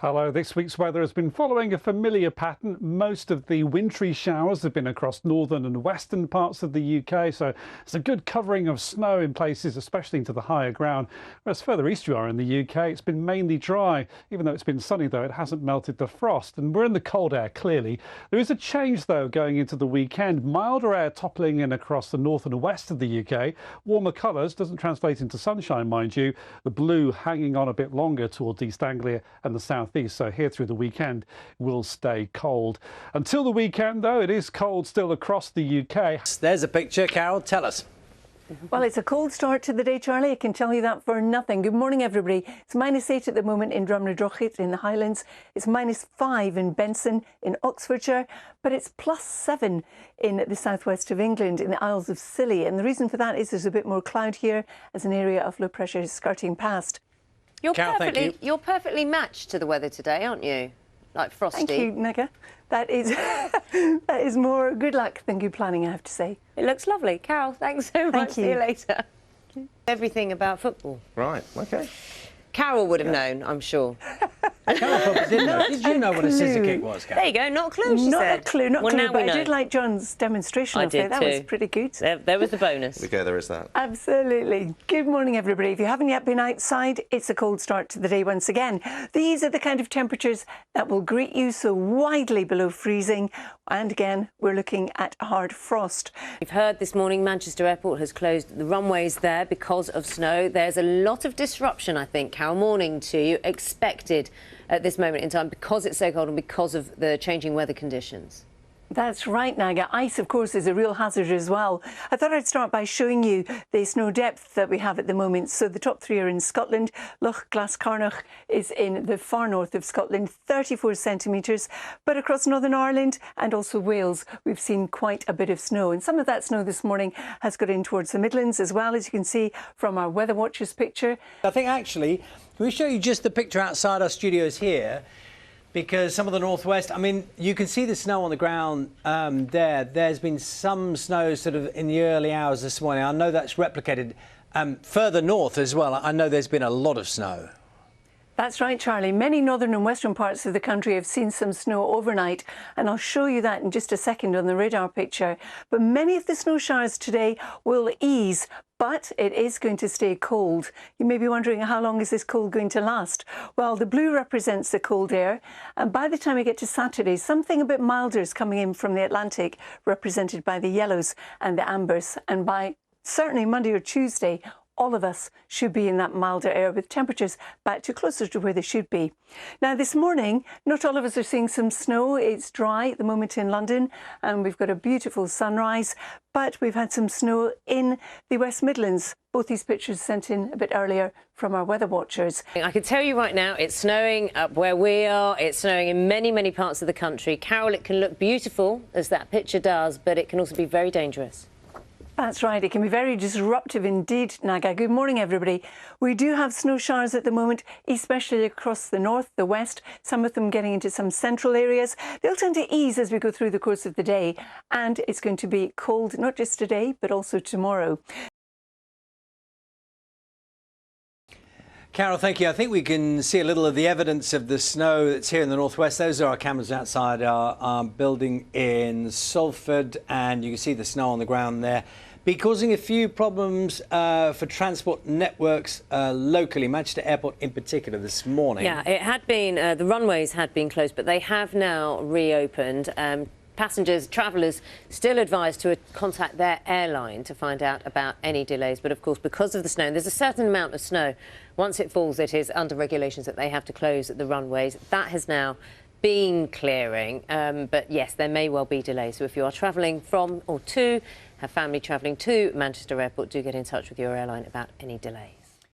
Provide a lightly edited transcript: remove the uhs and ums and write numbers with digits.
Hello, this week's weather has been following a familiar pattern. Most of the wintry showers have been across northern and western parts of the UK, so it's a good covering of snow in places, especially into the higher ground. Whereas further east you are in the UK, it's been mainly dry. Even though it's been sunny, though, it hasn't melted the frost, and we're in the cold air, clearly. There is a change, though, going into the weekend. Milder air toppling in across the north and west of the UK. Warmer colours doesn't translate into sunshine, mind you. The blue hanging on a bit longer towards East Anglia and the south east, so here through the weekend will stay cold. Until the weekend, though, it is cold still across the UK. There's a picture. Carol, tell us. Well, it's a cold start to the day, Charlie. I can tell you that for nothing. Good morning, everybody. It's -8 at the moment in Drumnadrochit in the Highlands. It's -5 in Benson in Oxfordshire, but it's +7 in the southwest of England in the Isles of Scilly. And the reason for that is there's a bit more cloud here as an area of low pressure is skirting past. Carol, you're perfectly matched to the weather today, aren't you? Like Frosty. Thank you, Naga. That is that is more good luck than good planning, I have to say. It looks lovely. Carol, thanks so much. Thank you. See you later. Everything about football. Right, OK. Carol would have known, I'm sure. Carol probably did know. Did you know what a scissor kick was, Carol? There you go, not a clue, she said. Not a clue, not a well, clue, now but we know. I did like John's demonstration of it. That was pretty good. There was the bonus. We go, there is that. Absolutely. Good morning, everybody. If you haven't yet been outside, it's a cold start to the day once again. These are the kind of temperatures that will greet you, so widely below freezing. And again, we're looking at hard frost. We've heard this morning Manchester Airport has closed the runways there because of snow. There's a lot of disruption, I think, Carol, morning to you, expected at this moment in time because it's so cold and because of the changing weather conditions. That's right, Naga. Ice, of course, is a real hazard as well. I thought I'd start by showing you the snow depth that we have at the moment. So the top three are in Scotland. Loch Glascarnoch is in the far north of Scotland, 34 centimetres. But across Northern Ireland and also Wales, we've seen quite a bit of snow. And some of that snow this morning has got in towards the Midlands as well, as you can see from our Weather Watchers picture. I think, actually, can we show you just the picture outside our studios here? Because some of the northwest, I mean, you can see the snow on the ground there. There's been some snow sort of in the early hours this morning. I know that's replicated further north as well. I know there's been a lot of snow. That's right, Charlie. Many northern and western parts of the country have seen some snow overnight, and I'll show you that in just a second on the radar picture. But many of the snow showers today will ease, but it is going to stay cold. You may be wondering, how long is this cold going to last? Well, the blue represents the cold air, and by the time we get to Saturday, something a bit milder is coming in from the Atlantic, represented by the yellows and the ambers, and by certainly Monday or Tuesday, all of us should be in that milder air with temperatures back to closer to where they should be. Now, this morning, not all of us are seeing some snow. It's dry at the moment in London, and we've got a beautiful sunrise, but we've had some snow in the West Midlands. Both these pictures sent in a bit earlier from our Weather Watchers. I can tell you right now, it's snowing up where we are. It's snowing in many, many parts of the country. Carol, it can look beautiful, as that picture does, but it can also be very dangerous. That's right. It can be very disruptive indeed, Naga. Good morning, everybody. We do have snow showers at the moment, especially across the north, the west, some of them getting into some central areas. They'll tend to ease as we go through the course of the day, and it's going to be cold not just today, but also tomorrow. Carol, thank you. I think we can see a little of the evidence of the snow that's here in the northwest. Those are our cameras outside our building in Salford, and you can see the snow on the ground there. Be causing a few problems for transport networks locally, Manchester Airport in particular this morning. Yeah, it had been, the runways had been closed, but they have now reopened. Passengers, travellers still advised to contact their airline to find out about any delays. But of course, because of the snow, and there's a certain amount of snow, once it falls, it is under regulations that they have to close the runways. That has now been clearing. But yes, there may well be delays. So if you are travelling from or to, have family travelling to Manchester Airport, do get in touch with your airline about any delays.